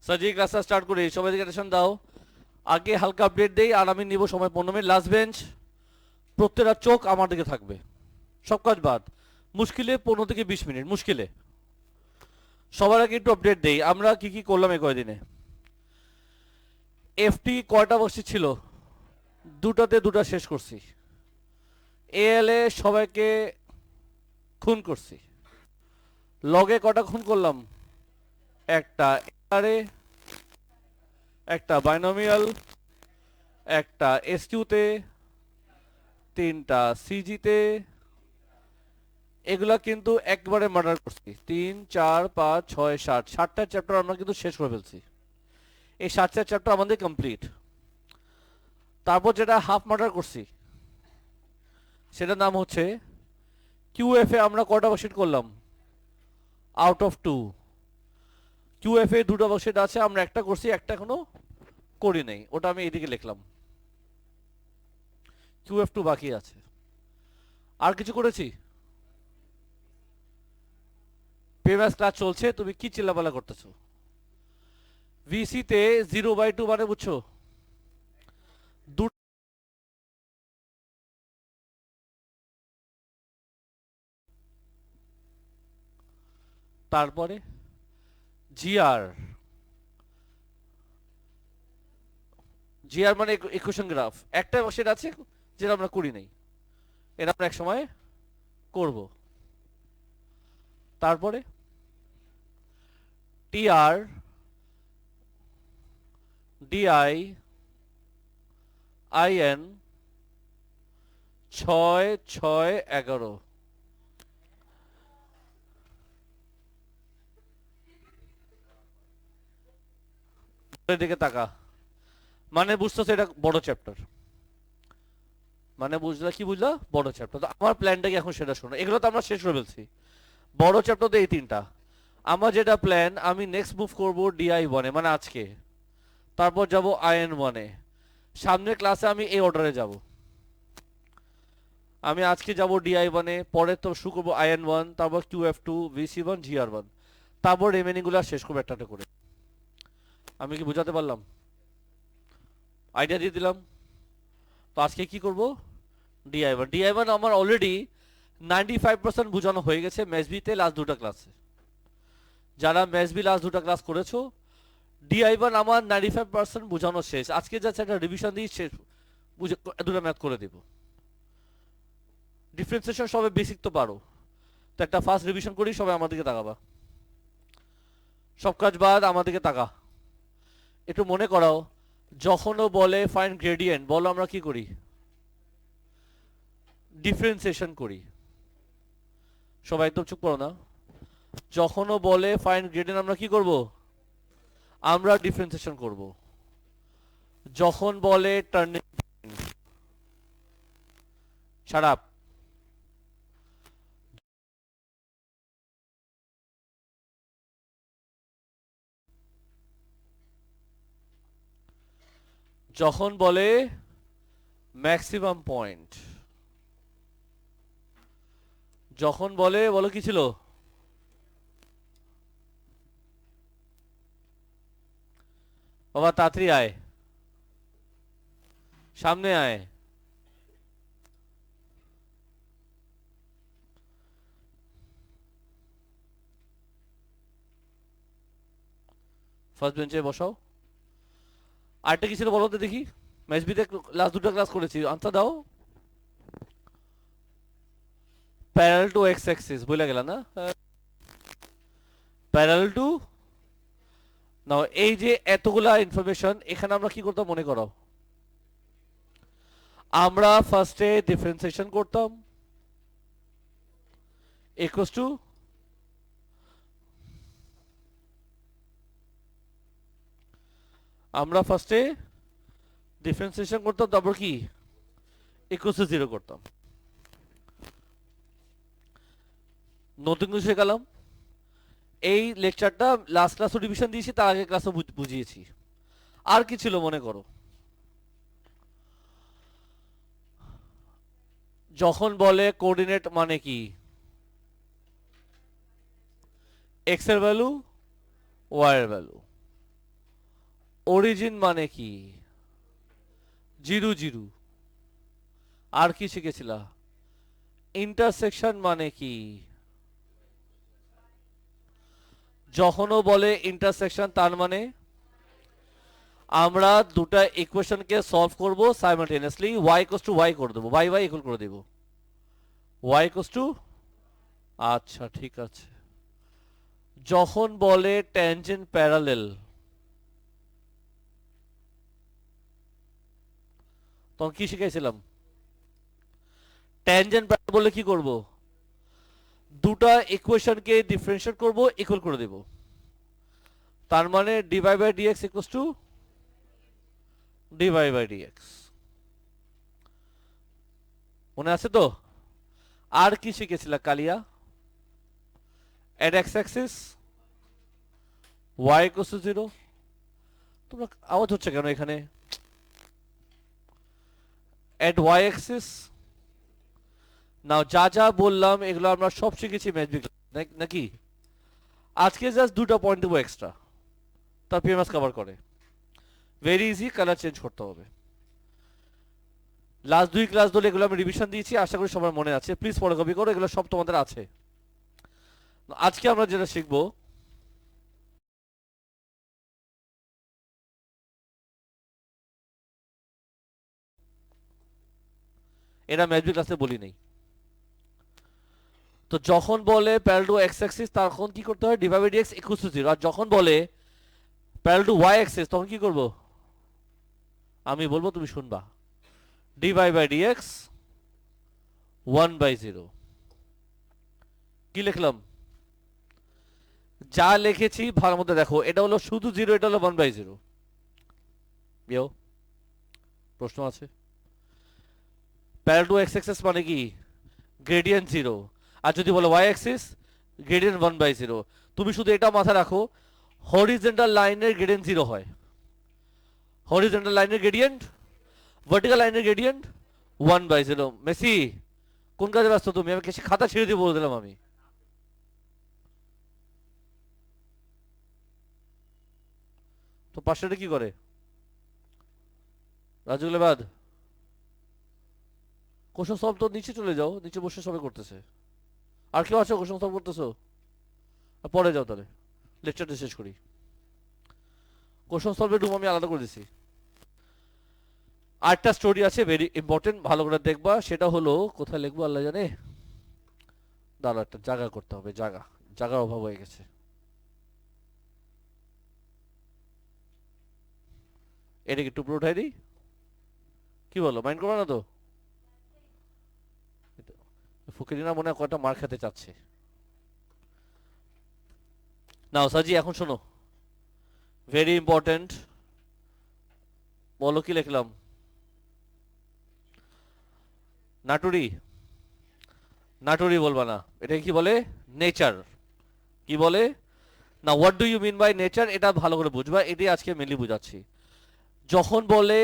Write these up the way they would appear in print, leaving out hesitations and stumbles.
সার্জি ক্লাসটা স্টার্ট করি, সবাই দিকে অ্যাটেনশন দাও। আগে হালকা আপডেট দেই আর আমি নিব সময় 15 মিনিট। লাস্ট বেঞ্চ, প্রত্যেকটা চোখ আমার দিকে থাকবে, সব কাজ বাদ। মুশকিলে 15 থেকে 20 মিনিট, মুশকিলে। সবার আগে একটু আপডেট দেই আমরা কি কি করলাম এই কয়দিনে। এফটি কয়টা বসে ছিল? দুটাতে দুটা শেষ করছি। এএলএ সবাইকে খুন করছি। লগে কটা খুন করলাম? একটা এআরএ, একটা বাইনোমিয়াল, একটা এসকিউতে, তিনটা সিজিতে। এগুলা কিন্তু একবারে মার্ডার করছি। 3 4 5 6 7, 7টা চ্যাপ্টার আমরা কিন্তু শেষ করে ফেলছি। এই 7টা চ্যাপ্টার আমাদের কমপ্লিট। তারপর যেটা হাফ মার্ডার করছি সেটার নাম হচ্ছে কিউএফএ। আমরা কয়টা বক্সিট করলাম? Out of 2। কিউএফএ দুটো বক্সিট আছে, আমরা একটা করছি, একটা এখনো করি নাই, ওটা আমি এইদিকে লিখলাম। কিউএফ2 বাকি আছে। আর কিছু করেছি? পেম্যাস ক্লাস চলছে, তুমি কি চিল্লাপালা করতেছো? ভিসিতে 0/2 মানে বুঝছো? তারপরে জিআর, জিআর মানে ইকুয়েশন গ্রাফ। একটা সেট আছে যেটা আমরা করি নাই, এটা আমরা এক সময় করব। তারপরে টিআর, ডিআই, আইএন, 6 6 11। দিকে তাকা, মানে বুঝতেছো এটা বড় চ্যাপ্টার। মানে বুঝলা কি বুঝলা? বড় চ্যাপ্টার। তো আমার প্ল্যানটা কি এখন সেটা শোনো। এগুলো তো আমরা শেষ করে ফেলছি, বড় চ্যাপ্টার তো এই তিনটা। আমার যেটা প্ল্যান, আমি নেক্সট মুভ করব ডিআই 1-এ, মানে আজকে। তারপর যাব আইএন 1-এ। সামনের ক্লাসে আমি এই অর্ডারে যাব। আমি আজকে যাব ডিআই 1-এ, পরে তো শুরু করবো আইএন 1, তারপর কিউএফ2, ভিসি 1, জিআর 1। তারপর রিমেনিং গুলো শেষ করবো একটা একটা করে। আমি কি বুঝাতে পারলাম? আইডিয়া দিয়ে দিলাম। তো আজকে কি করব? ডিআই 1 আমার অলরেডি 95% বোঝানো হয়ে গেছে ম্যাথবিতে লাস্ট দুটো ক্লাসে। যারা ম্যাথবি লাস্ট দুটো ক্লাস করেছো, ডিআই 1 আমার 95% বোঝানো শেষ। আজকে যাচ্ছে একটা রিভিশন দিয়ে শেষ, বুঝে দুটো ম্যাথ করে দেব। ডিফারেন্সিয়েশন সবে বেসিক তো পারো, তো একটা ফার্স্ট রিভিশন করি। সবাই আমার দিকে তাকাবা, সব কাজ বাদ আমার দিকে তাকা। একটু মনে করাও, যখনও বলে ফাইন্ড গ্রেডিয়েন্ট, বলো আমরা কি করি? ডিফারেন্সিয়েশন করি। সবাই একদম চুপ করো না। যখনও বলে ফাইন্ড গ্রেডিয়েন্ট, আমরা কি করব? আমরা ডিফারেন্সিয়েশন করব। যখন বলে টার্নিং পয়েন্ট, শাট আপ। যখন বলে ম্যাক্সিমাম পয়েন্ট, যখন বলে, বলো কি ছিল? বাবা তাড়াতাড়ি আয়, সামনে আয়। ফার্স্ট বেঞ্চে বসাও। আরেকটা কি ছিল বলো তো দেখি? ম্যাথবিতে লাস্ট দুটো ক্লাস করেছি, আনসার দাও। প্যারাল টু এক্স অ্যাক্সিস বলে গেল না? প্যারাল টু, নাও এই যে এতগুলা ইনফরমেশন, এখানে আমরা কি করতাম মনে করো? আমরা ফার্স্টে ডিফারেন্সিয়েশন করতাম, ইকুয়ালস টু, আমরা ফার্স্টে ডিফারেন্সিয়েশন করতাম, তারপর কি ইকুয়ালস টু 0 করতাম। নতুন কিছু শেখালাম। এই লেকচারটা লাস্ট ক্লাসও রিভিশন দিয়েছি, তার আগে ক্লাসও বুঝিয়েছি। আর কি ছিল মনে করো? যখন বলে কোঅর্ডিনেট মানে কি? এক্স এর ভ্যালু, ওয়াই এর ভ্যালু। অরিজিন মানে কি? Zero zero. আর কি শিখেছিলা? ইন্টারসেকশন মানে কি? যখনও বলে ইন্টারসেকশন তার মানে আমরা দুটা ইকুয়েশনকে সলভ করব simultaneously, y equals two y করে দেবো, y y ইকুয়াল করে দেব y ইকুয়ালস টু। আচ্ছা ঠিক আছে। যখন বলে ট্যানজেন্ট প্যারালেল তখন কি শিখাইছিলাম? ট্যানজেন্ট প্যারালেল বলে কি করব? দুটা ইকুয়েশনকে ডিফারেন্সিয়েট করব, ইকুয়াল করে দেব। তার মানে dy by dx equals to dy by dx। মনে আছে তো? আর কি শিখেছিলা কালিয়া? At x axis y equals to 0। তোমরা আওয়াজ হচ্ছে কেন এখানে? এট y অ্যাক্সিস। নাও যা যা বললাম এগুলো আমরা সব শিখেছি ম্যাথবিক নাকি? আজকে জাস্ট দুটো পয়েন্ট দেবো এক্সট্রা, তার পিএমএস কভার করে। ভেরি ইজি, কালার চেঞ্জ করতে হবে। লাস্ট দুই ক্লাস ধরে এগুলো আমি রিভিশন দিয়েছি, আশা করি সবার মনে আছে। প্লিজ পরে কপি করো, এগুলো সব তোমাদের আছে। আজকে আমরা যেটা শিখবো, এটা ম্যাথবিক ক্লাসে বলি নাই। তো যখন বলে প্যারাল টু এক্স অ্যাক্সিস তখন কি করতে হয়? Divide by dx equals to 0। আর যখন বলে প্যারাল টু ওয়াই অ্যাক্সিস তখন কি করব? আমি বলবো, তুমি শুনবা। Divide by dx 1/0। কি লিখলাম? যা লিখেছি ভালো মতো দেখো, এটা হলো শুধু 0, এটা হলো 1/0। ইয়ো, প্রশ্ন আছে? প্যারাল টু এক্স অ্যাক্সিস মানে কি? গ্রেডিয়েন্ট 0। আর যদি বলো ওয়াই অ্যাক্সিস, গ্রেডিয়েন্ট 1/0। তুমি শুধু এটা মাথায় রাখো, হরিজন্টাল লাইনের গ্রেডিয়েন্ট 0 হয়। হরিজন্টাল লাইনের গ্রেডিয়েন্ট, ভার্টিক্যাল লাইনের গ্রেডিয়েন্ট 1/0। মেসি, কোন কাজে ব্যস্ত তুমি? আমি খাতা ছেড়ে দিয়ে বলে দিলাম আমি। তো পাশেটা কি করে? রাজুলেবাদ কোশ্চেন সলভ তো নিচে চলে যাও, নিচে বসে সবাই করতেছে। আর কেউ আছো কোশ্চেন সলভ করতেছো? পরে যাও তাহলে, লেকচারটা শেষ করি। কোশ্চেন সলভের রুম আমি আলাদা করে দিছি। আরেকটা স্টোরি আছে ভেরি ইম্পর্টেন্ট, ভালো করে দেখবা। সেটা হলো, কোথায় লিখবো আল্লাহ জানে। দাঁড়া, একটা জায়গা করতে হবে, জায়গার অভাব হয়ে গেছে। এটা কি টুকরো উঠাই দিই? কি বলো, মাইন্ড করো না তো? ফকিরিনা মনে হয় কয়টা মার খেতে চাচ্ছে। নাও সাজি, এখন শোনো, ভেরি ইম্পর্টেন্ট। বলো কি লিখলাম? নাটুরি? নাটুরি বলবা না, এটা কি বলে? নেচার। কি বলে না? What do you mean by nature, এটা ভালো করে বুঝবা, এটাই আজকে মেনলি বুঝাচ্ছি। যখন বলে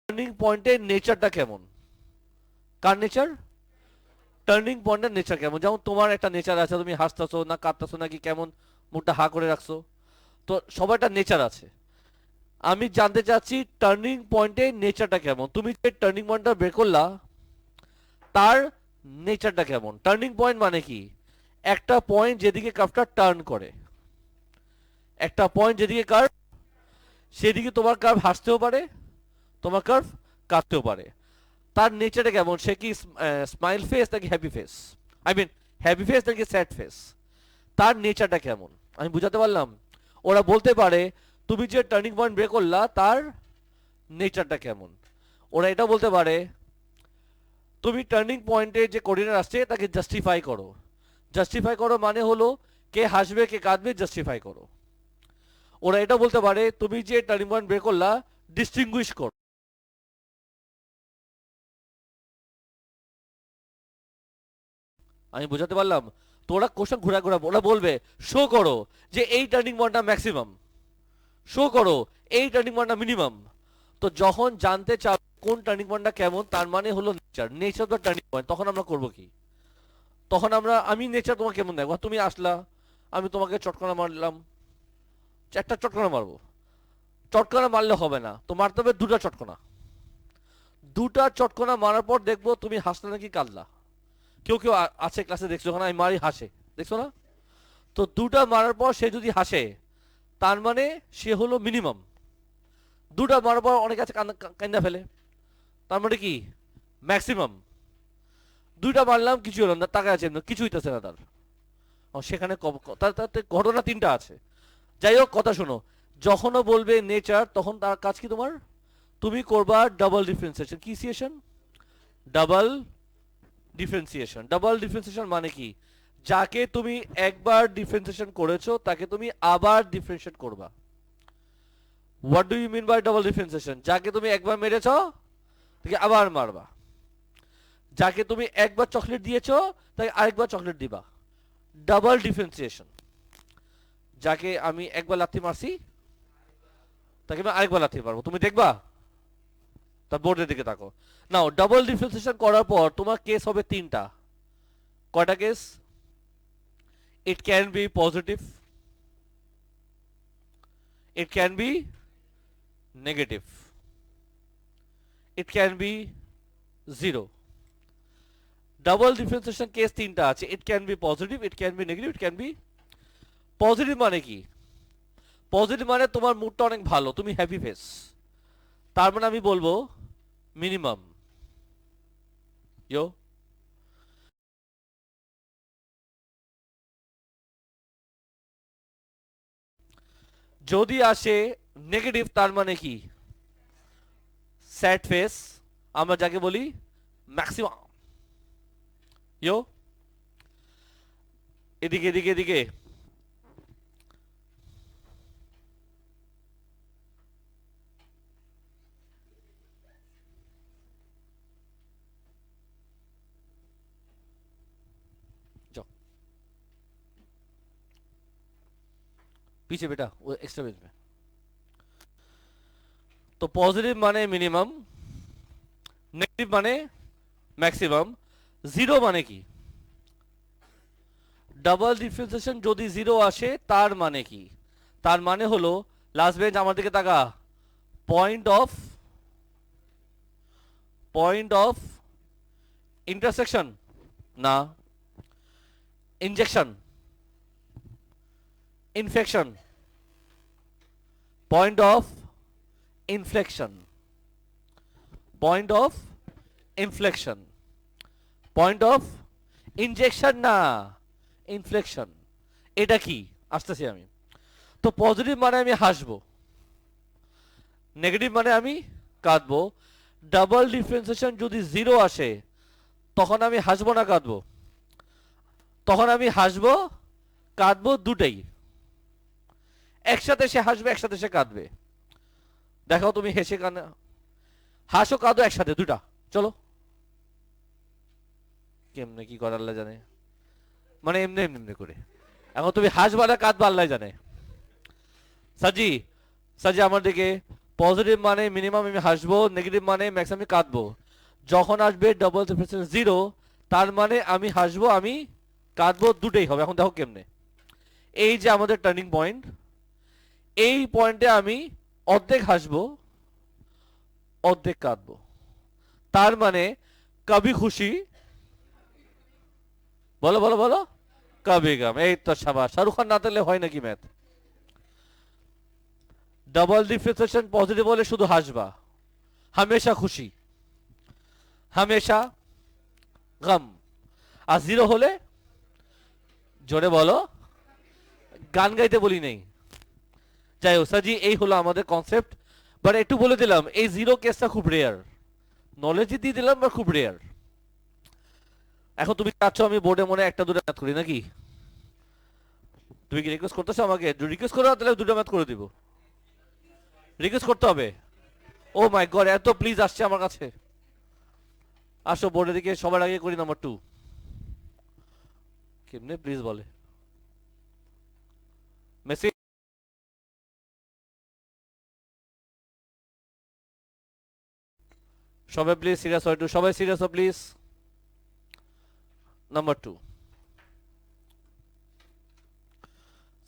টার্নিং পয়েন্টের নেচারটা কেমন? কার নেচার? টার্নিং পয়েন্টের নেচার কেমন? যেমন তোমার একটা নেচার আছে, তুমি হাসতেছো না কাঁদতেছো নাকি কেমন মুখটা হা করে রাখছো, তো সবার একটা নেচার আছে। আমি জানতে চাচ্ছি টার্নিং পয়েন্টের নেচারটা কেমন। তুমি যে টার্নিং পয়েন্টটা বের করলা তার নেচারটা কেমন? টার্নিং পয়েন্ট মানে কি? একটা পয়েন্ট যেদিকে কার্ভটা টার্ন করে, একটা পয়েন্ট যেদিকে কার্ভ, সেদিকে তোমার কার্ভ হাসতেও পারে, তোমার কার্ভ কাঁদতেও পারে। তার নেচারটা কেমন? সে কি স্মাইল ফেস নাকি happy face? I mean happy face নাকি স্যাড ফেস? তার নেচারটা কেমন? আমি বুঝাতে পারলাম? ওরা বলতে পারে তুমি যে টার্নিং পয়েন্ট বের করলা তার নেচারটা কেমন। ওরা এটা বলতে পারে তুমি টার্নিং পয়েন্টে যে কোঅর্ডিনেট আসছে তাকে জাস্টিফাই করো। জাস্টিফাই করো মানে হলো কে হাসবে কে কাঁদবে জাস্টিফাই করো। ওরা এটা বলতে পারে তুমি যে টার্নিং পয়েন্ট বের করলা ডিস্টিংগুইশ করো। আমি বুঝাতে পারলাম? তো ওরা কোশ্চেন ঘুরা ঘুরা ওরা বলবে শো করো যে এই টার্নিং পয়েন্টটা ম্যাক্সিমাম, শো করো এই টার্নিং পয়েন্টটা মিনিমাম। তো যখন জানতে চাও কোন টার্নিং পয়েন্টটা কেমন, তার মানে হলো nature, nature the turning point, তখন আমরা করব কি? তখন আমি নেচার তোমাকে কেমন দেখবো, তুমি আসলা, আমি তোমাকে চটকনা মারলাম, একটা চটকনা মারবো, চটকনা মারলে হবে না, তো মারতে হবে দুটা চটকনা। দুটা চটকনা মারার পর দেখবো তুমি হাসলে নাকি কাঁদলা। কেউ কেউ আছে ক্লাসে, দেখছো যখন আমি মারি হাসে, দেখছো না? তো দুটা মারার পর সে যদি হাসে, তার মানে সে হলো মিনিমাম। দুটা মারার পর অনেক আছে কান্না ফেলে, তার মানে কি ম্যাক্সিমাম। দুইটা মারলাম কিছু হলো না, টাকা আছে কিছু হইতেছে না তার, সেখানে তাতে ঘটনা তিনটা আছে। যাই হোক, কথা শোনো, যখনও বলবে নেচার তখন তার কাজ কি তোমার, তুমি করবা ডাবল ডিফারেন্সিয়েশন। কি সিয়েশন? Double differentiation. ডাবল ডিফারেন্সিয়েশন মানে কি, যাকে তুমি একবার ডিফারেন্সিয়েশন করেছো তাকে তুমি আবার ডিফারেন্সিয়েট করবা। What do you mean by double differentiation? যাকে তুমি একবার মেরেছো তাকে আবার মারবা, যাকে তুমি একবার চকলেট দিয়েছো তাকে আরেকবার চকলেট দিবা। Double differentiation. যাকে আমি একবার লাথি মারছি তাকে আমি আরেকবার লাথি মারবো, তুমি দেখবা। তার বোর্ডের দিকে তাকো। নাও ডাবল ডিফারেন্সিয়েশন করার পর তোমার কেস হবে তিনটা। কয়টা case? It can be positive, it can be negative, it can be zero. Double differentiation case তিনটা আছে, it can be positive, it can be negative, it can be. Positive মানে কি? পজিটিভ মানে তোমার মুডটা অনেক ভালো, তুমি হ্যাপি ফেস, তার মানে আমি বলবো মিনিমাম। ইয়ো। যদি আসে নেগেটিভ, তার মানে কি স্যাড ফেস, আমরা যাকে বলি ম্যাক্সিমাম। ইয়ো। এদিকে এদিকে এদিকে। जाओ पीछे बेटा, वो एक्स्ट्रा बेंच में। तो पॉजिटिव माने मिनिमम, नेगेटिव माने ম্যাক্সিমাম, জিরো মানে কি? ডাবল ডিফারেন্সিয়েশন যদি জিরো আসে তার মানে কি? তার মানে হলো, লাস্ট বেঞ্চ আমার দিকে তাকা, পয়েন্ট অফ ইন্টারসেকশন না, injection, infection, point of inflection, point of inflection, point of injection না, ইনফ্লেকশন। এটা কি? আসতেছি আমি। তো পজিটিভ মানে আমি হাসবো, নেগেটিভ মানে আমি কাঁদবো। ডাবল ডিফারেন্সিয়েশন যদি জিরো আসে তখন আমি হাসবো না কাঁদবো? তখন আমি হাসবো কাঁদবো দুটাই একসাথে। সে হাসবে একসাথে সে কাঁদবে। দেখাও তুমি হেসে কাঁদে, হাসো কাঁদো একসাথে দুটা, চলো। কেমনে কি করে আল্লাহ জানে, মানে এমনি এমনি এমনি করে। এখন তুমি হাসবা না কাঁদবা আল্লাহ জানে। সাজি, সাজি আমার দিকে। পজিটিভ মানে মিনিমাম আমি হাসবো, নেগেটিভ মানে ম্যাক্সিমাম আমি কাঁদবো। যখন আসবে ডাবল ডিফারেন্সিয়েশন জিরো, তার মানে আমি হাসবো আমি কাঁদবো দুটোই হবে। এখন দেখো কেমনে। এই যে আমাদের টার্নিং পয়েন্ট, এই পয়েন্টে আমি অর্ধেক হাসবো অর্ধেক কাঁদবো, তার মানে কবি খুশি, বলো বলো বলো, কবি গাম। এই তো শাবাশ, শাহরুখ খান না থাকলে হয় নাকি ম্যাথ? ডাবল ডিফারেন্সিয়েশন পজিটিভ হলে শুধু হাসবা, হামেশা খুশি, হামেশা গম। আর জিরো হলে জোরে বলো, গান গাইতে বলি নেই। যাই হোক সাজি, এই হলো আমাদের কনসেপ্ট। বাট একটু বলে দিলাম, এই জিরো কেসটা খুব রেয়ার, নলেজই দিয়ে দিলাম বা খুব রেয়ার। এখন তুমি চাচ্ছ আমি বোর্ডে মনে একটা দুটো ম্যাথ করি নাকি? তুমি কি রিকোয়েস্ট করতেছো আমাকে? রিকোয়েস্ট করো তাহলে দুটো ম্যাথ করে দিব। রিকোয়েস্ট করতে হবে? ও মাই গড, এত প্লিজ আসছে আমার কাছে। আসো বোর্ডের দিকে, সবার আগে করি নাম্বার 2। কেমনে প্লিজ বলে মেসি। সবাই প্লিজ সিরিয়াস হয়, সবাই সিরিয়াস হো প্লিজ। নাম্বার 2,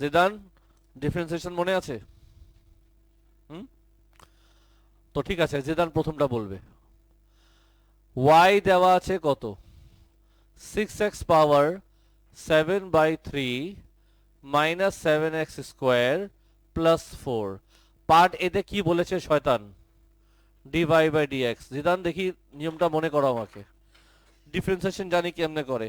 জিদান ডিফারেন্সিয়েশন মনে আছে? হুম, তো ঠিক আছে, জিদান প্রথমটা বলবে। y দেওয়া আছে কত? 6x পাওয়ার 7/3 minus 7x square plus 4। Part এতে কি বলেছে শয়তান? dy/dx। জিদান দেখি নিয়মটা মনে করো আমাকে। ডিফারেন্সিয়েশন জানি কেমনে করে।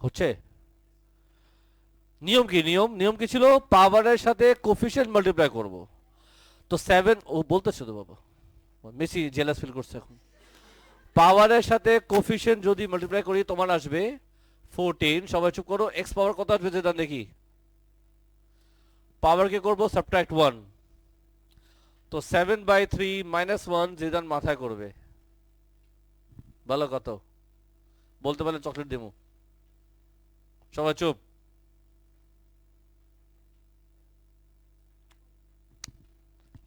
হচ্ছে নিয়ম কি? নিয়ম কি ছিল? পাওয়ারের সাথে কোফিশিয়েন্ট মাল্টিপ্লাই করব। তো 7, ও বলতেছে তো বাবা, মেসি জেলাস ফিল করছে এখন। পাওয়ারের সাথে কোফিশিয়েন্ট যদি মাল্টিপ্লাই করি তোমার আসবে 14। সবাই চুপ করো। এক্স পাওয়ার কত আসবে যেটা দেখি? পাওয়ারকে করব সাবট্রাক্ট 1। তো 7/3 মাইনাস 1 যেদান মাথায় করবে। ভালো কত বলতে পারলে চকলেট দেবো। সবাই চুপ।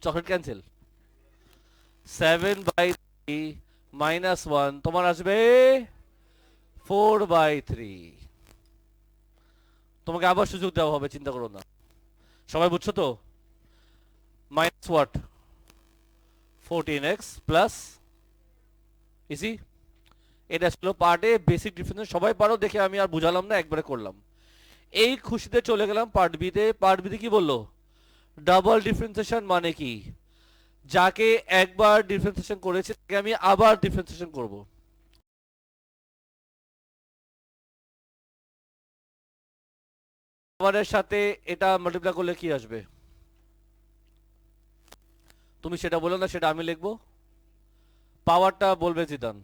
Chocolate cancel. 7/3 মাইনাস 1 তোমার আসবে 4/3। তোমাকে আবার সুযোগ দেওয়া হবে, চিন্তা করো না। সবাই বুঝছো তো? Minus what? 14x plus EC. এটা ছিল পার্টে বেসিক ডিফারেন্স, সবাই পারো দেখে আমি আর বুঝালাম না, একবারে করলাম। এই খুশিতে চলে গেলাম পার্ট বিতে। পার্ট বিতে কি বললো? ডাবল ডিফারেন্সিয়েশন মানে কি? যাকে একবার ডিফারেন্সিয়েশন করেছে তাকে আমি আবার ডিফারেন্সিয়েশন করব। পাওয়ারের সাথে এটা মাল্টিপ্লাই করলে কি আসবে? তুমি সেটা বলো না, সেটা আমি লিখবো। পাওয়ারটা বলবে জিদান।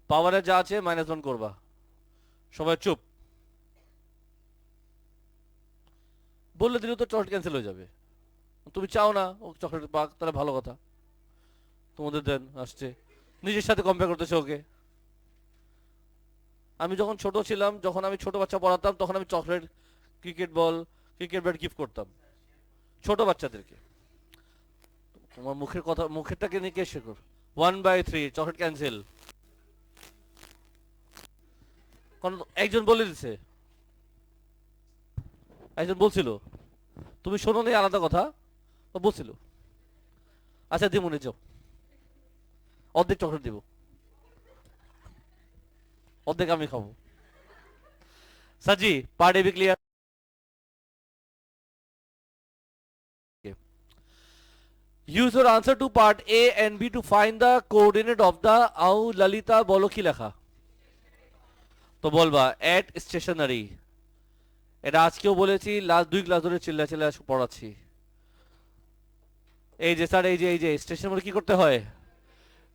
পাওয়ারে যা আছে -1 করবা। সবাই চুপ। বললে দিলে তো চকলেট ক্যান্সেল হয়ে যাবে। তুমি চাও না ও চকলেট পাক, তাহলে ভালো কথা। তোমাদের দেন আসছে, নিজের সাথে কম্পেয়ার করতেছে ওকে। আমি যখন ছোট ছিলাম, যখন আমি ছোট বাচ্চা পড়াতাম, তখন আমি chocolate, cricket ball, cricket bat gift করতাম ছোট বাচ্চাদেরকে। তোমার মুখের কথা, মুখেরটাকে নিয়ে কে শেখো? 1/3 চকলেট ক্যান্সেল। কারণ একজন বলে দিছে, একজন বলছিল, তুমি শোনো নি আলাদা কথা, ও বলছিল। আচ্ছা দিমুনে যাও, অর্ধেক চকলেট দিব, অর্ধেক আমি খাবো। সাজি part AB clear? Use your answer to part A and B to find the coordinate of the আউ ললিতা বলো কি লেখা? তো বলবা at stationary। এটা আজকেও বলেছি, লাস্ট 2 ক্লাস ধরে চিল্লা চিল্লা পড়াচ্ছি। এই যে স্যার, এই যে স্টেশনারি কি করতে হয়?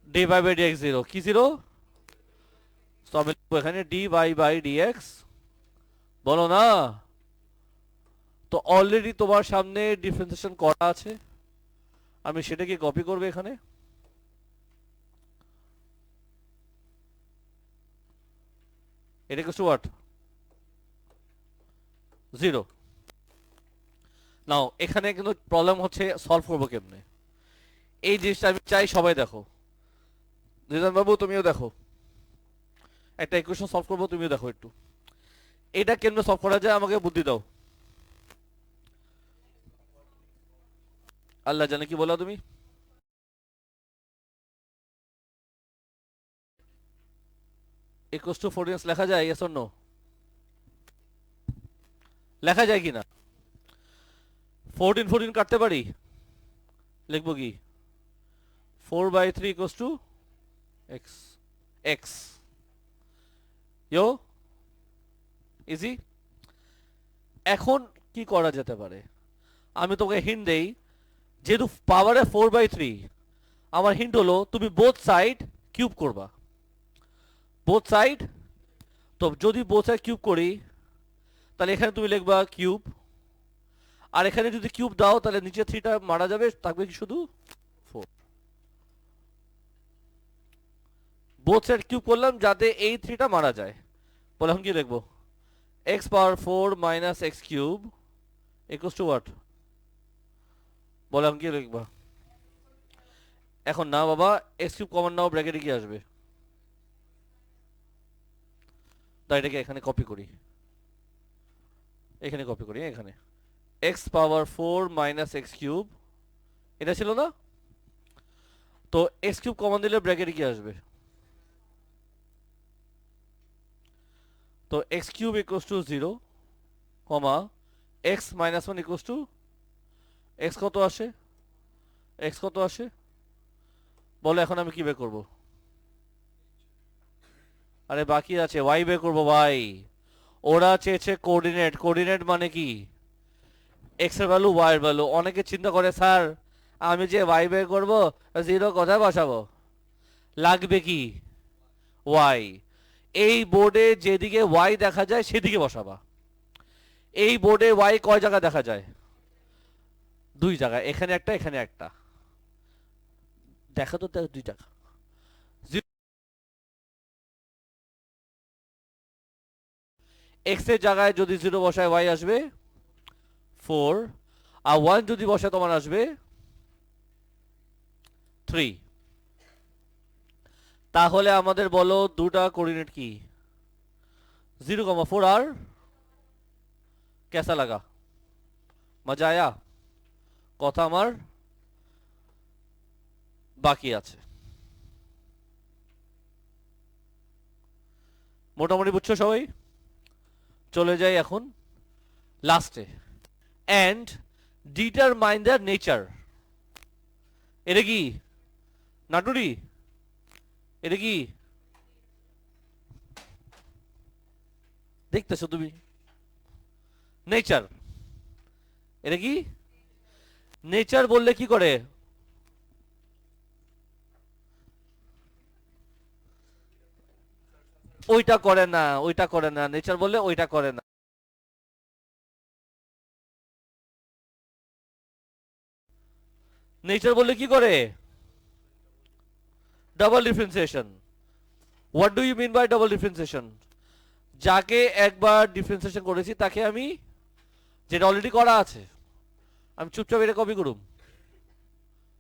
dy/dx 0 কি 0? তো আমি লিখবো এখানে dy/dx। বলো না? তো অলরেডি তোমার সামনে ডিফারেন্সিয়েশন করা আছে, আমি সেটাকে কপি করব এখানে। এটা কিছু হোয়াট 0। নাও এখানে কিন্তু প্রবলেম হচ্ছে সলভ করবো কেমনে। এই জিনিসটা আমি চাই সবাই দেখো। নিজান বাবু তুমিও দেখো, একটা ইকুয়েশন সলভ করবো, তুমিও দেখো একটু। এটা কেমনে সলভ করা যায় আমাকে বুদ্ধি দাও। আল্লাহ জানে কি বলো তুমি। ইকুয়ালস টু 14 লেখা যায়? Yes or no? লেখা যায় কিনা? 14 কাটতে পারি? লিখবো কি? 4/3 ইকুয়ালস টু এক্স। এক্স ইয়ো ইজি। এখন কি করা যেতে পারে? আমি তোকে হিন্ট দেই, যেহেতু পাওয়ারে 4/3, আমার হিন্ট হলো তুমি বোথ সাইড কিউব করবা। Both side. তো যদি বোথ সাইড কিউব করি, তাহলে এখানে তুমি লিখবা কিউব, আর এখানে যদি কিউব দাও তাহলে নিচে 3টা মারা যাবে, থাকবে কি শুধু 4। বোথ সাইড কিউব করলাম যাতে এই 3টা মারা যায়। বলে এখন কি লিখবো? x power 4 minus x cube equals to what? বলো এখন কি লিখবা? এখন না বাবা, এক্স কিউব কমন নাও, ব্র্যাকেটে কি আসবে? তাই এটাকে এখানে কপি করি, এখানে কপি করি, এখানে এক্স পাওয়ার 4 মাইনাস এক্স কিউব, এটা ছিল না? তো এক্স কিউব কমন দিলে ব্র্যাকেটে কি আসবে? তো x cube equals to 0 comma x minus 1 equals to x কত আসে? এক্স কত আসে বলো? এখন আমি কি বের করব? আরে বাকি আছে ওয়াই বের করবো ভাই। ওরা চেয়েছে কোঅর্ডিনেট, কোঅর্ডিনেট মানে কি? এক্স এর ভ্যালু ওয়াই এর ভ্যালু। অনেকে চিন্তা করে স্যার আমি যে ওয়াই বের করবো, 0 কোথায় বসাবো? লাগবে কি? ওয়াই। এই বোর্ডে যেদিকে ওয়াই দেখা যায় সেদিকে বসাবা। এই বোর্ডে ওয়াই কয় জায়গা দেখা যায়? 2 জায়গায়, এখানে একটা এখানে একটা। দেখা তো 2 জায়গা। এক্স এর জায়গায় যদি 0 বসায় ওয়াই আসবে 4, আর 1 যদি বসায় তোমার আসবে 3। তাহলে আমাদের বলো দুটা কোঅর্ডিনেট কি? 0,4 আর कैसा लगा? মজা আয়া? কথা আমার বাকি আছে, মোটামুটি বুঝছো সবাই? চলে যাই এখন লাস্টে। And determine the nature. এটা কি নাটুরি? এটা কি দেখতেছো তুমি? নেচার। এটা কি নেচার বললে কি করে? ওইটা করে না, ওইটা করে না, নেচার বললে ওইটা করে না। নেচার বললে কি করে? Double differentiation. What do you mean by double differentiation? যাকে একবার ডিফারেন্সিয়েশন করেছি তাকে আমি, যেটা অলরেডি করা আছে, আমি চুপচাপ এটা কপি করুম।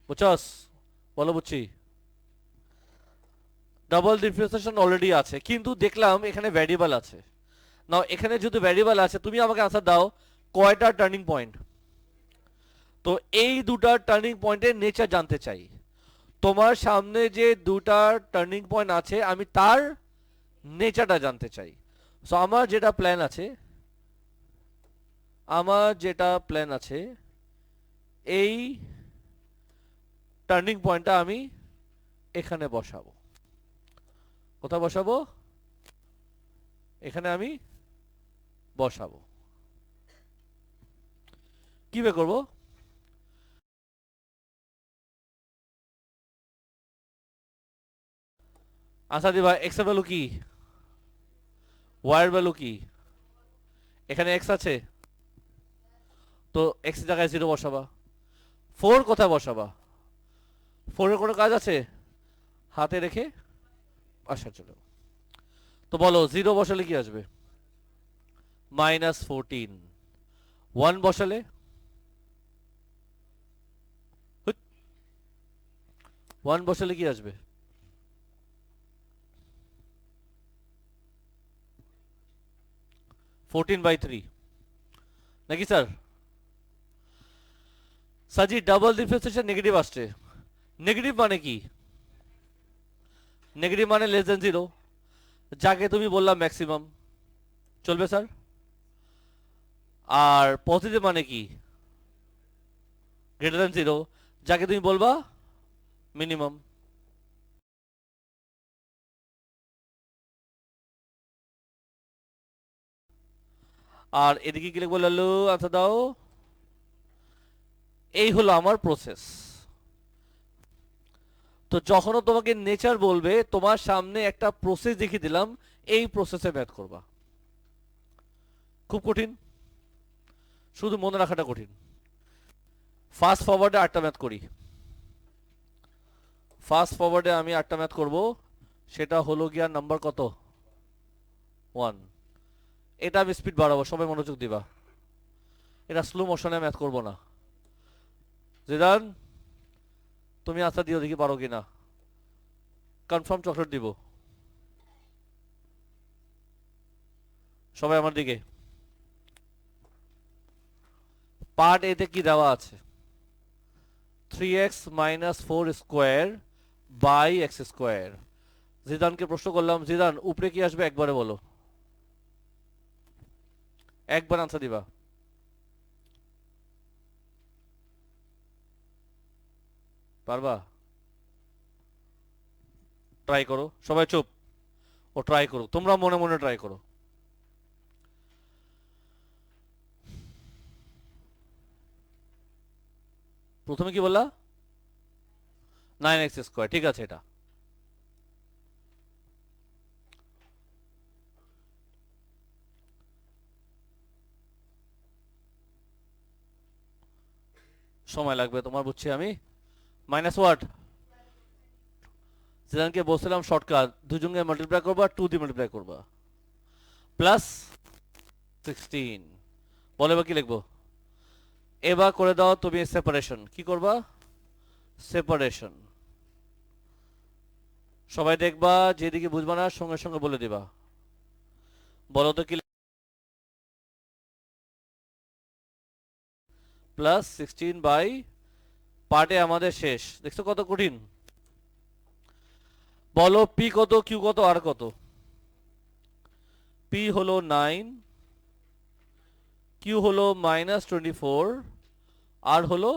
বুঝছস? বলো বুঝছি। ডাবল ডিফারেন্সিয়েশন অলরেডি আছে, কিন্তু দেখলাম এখানে ভ্যারিয়েবল আছে। নাও এখানে যদি ভ্যারিয়েবল আছে, তুমি আমাকে আনসার দাও কয়টা টার্নিং পয়েন্ট? তো এই দুটা টার্নিং পয়েন্টের নেচার জানতে চাই। তোমার সামনে যে দুটা টার্নিং পয়েন্ট আছে আমি তার নেচারটা জানতে চাই। সো আমার যেটা প্ল্যান আছে এই টার্নিং পয়েন্টটা আমি এখানে বসাবো। কোথায় বসাবো? এখানে আমি বসাবো। কি বের করবো? আচ্ছা দিবা, এক্স এর ভ্যালু কি? ওয়াই এর ভ্যালু কি? এখানে এক্স আছে, তো এক্স এর জায়গায় 0 বসাবা। 4 কোথায় বসাবা? 4 এর কোনো কাজ আছে? হাতে রেখে আসা চলো। তো বলো 0 বসালে কি আসবে? -14। 1 বসালে? 1 বসালে কি আসবে? (14/3) নাকি স্যার? সাজি ডাবল ডিফারেন্সিয়েশন নেগেটিভ আসছে। নেগেটিভ মানে কি? নেগেটিভ মানে লেস দেন 0, যাকে তুমি বললাম ম্যাক্সিমাম। চলবে স্যার? আর পজিটিভ মানে কি? গ্রেটার দেন 0, যাকে তুমি বলবা মিনিমাম। আর এদিকে কি লিখবো লালু? আচ্ছা দাও। এই হলো আমার প্রসেস। তো যখনও তোমাকে নেচার বলবে, তোমার সামনে একটা প্রসেস দেখিয়ে দিলাম, এই প্রসেসে ম্যাথ করবা। খুব কঠিন? শুধু মনে রাখাটা কঠিন। ফাস্ট ফরওয়ার্ডে 8টা ম্যাথ করি। ফাস্ট ফরওয়ার্ডে আমি 8টা ম্যাথ করব। সেটা হলো গিয়া নাম্বার কত? 1। এটা আমি স্পিড বাড়াবো, সবাই মনোযোগ দিবা। এটা স্লো মোশনে ম্যাথ করব না। জিদান তুমি আস্থা দিও, দেখি পারো কিনা। কনফার্ম চকলেট দিব। সবাই আমার দিকে। পার্ট এতে কি দেওয়া আছে? 3x minus 4 square by x square. জিদানকে প্রশ্ন করলাম, জিদান উপরে কি আসবে একবারে বলো, একবার আনসার দিবা। পারবা? ট্রাই করো, সবাই চুপ। ও ট্রাই করো, তোমরা মনে মনে ট্রাই করো। প্রথমে কি বললা? 9x স্কোয়ার, ঠিক আছে। এটা সময় লাগবে তোমার, বুঝছি আমি। Minus watt? জিদানকে বলছিলাম শর্টকাট, দুজনকে মাল্টিপ্লাই করবা, 2 দিয়ে মাল্টিপ্লাই করবা, প্লাস 16। বলে এবার কি লিখবো? এবার করে দাও তুমি সেপারেশন। কি করবা? সেপারেশন। সবাই দেখবা, যেদিকে বুঝবা না সঙ্গে সঙ্গে বলে দিবা। বলো তো কি? প্লাস 16 বাই, পার্টে আমাদের শেষ। দেখছো কত কঠিন? বলো পি কত, কিউ কত, আর কত? পি হলো 9, কিউ হলো -24, আর হলো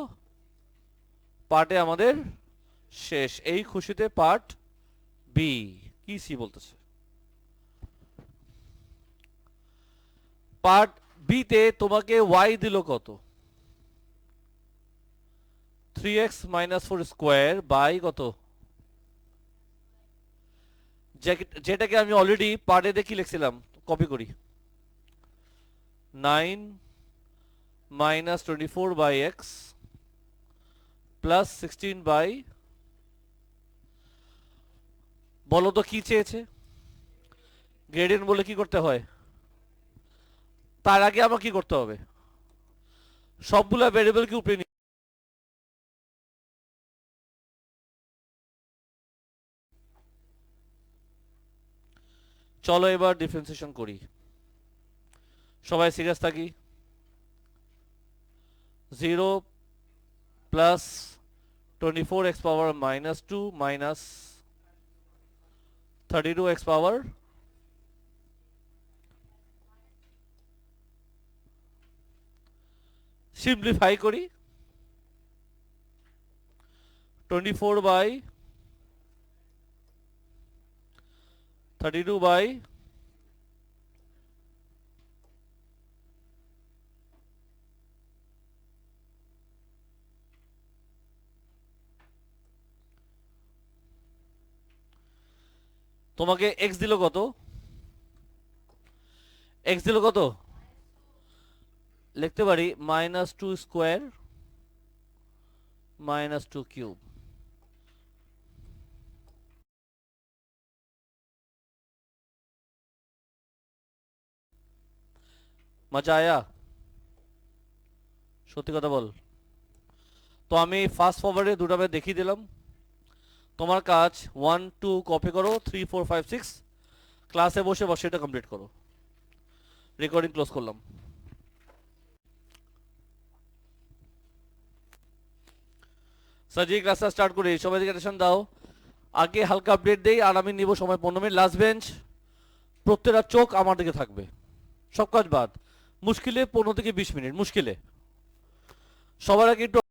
পার্টে আমাদের শেষ। এই খুশিতে পার্ট বি। কি সি বলতেছে? পার্ট বি তে তোমাকে ওয়াই দিল কত? 3x মাইনাস 4 স্কোয়ার বাই কত? যেটাকে আমি অলরেডি পার্টে দেখি লিখছিলাম, কপি করি। 9 minus 24 by x plus 16 by, বলো তো কি চেয়েছে? গ্রেডিয়েন্ট বলে কি করতে হয়? তার আগে আমার কি করতে হবে? সবগুলা ভেরিয়েবল কি উপরে? চলো এবার ডিফারেন্সিয়েশন করি। সবাই সিরিয়াস থাকি। 0 প্লাস 24x পাওয়ার -2 মাইনাস 32x পাওয়ার, সিম্পলিফাই করি। 24 বাই 32 বাই, তোমাকে এক্স দিল কত? এক্স দিল কত? লিখতে পারি -2 স্কোয়ার -2 কিউব। মজা আয়া? সত্যি কথা বল। তো আমি ফাস্ট ফরওয়ার্ডে দুটাবে দেখিয়ে দিলাম। তোমার কাজ 1 2 কপি করো, 3 4 5 6 ক্লাসে বসে বসে এটা কমপ্লিট করো। রেকর্ডিং ক্লোজ করলাম। সাজি ক্লাসটা স্টার্ট করি, সবাই দিকে অ্যাটেনশন দাও। আগে হালকা আপডেট দেই, আর আমি নিব সময় 15 মিনিট। লাস্ট বেঞ্চ, প্রত্যেকটা চোখ আমার দিকে থাকবে, সব কাজ বাদ। মুশকিলে 15 থেকে 20 মিনিট, মুশকিলে। সবার আগে একটু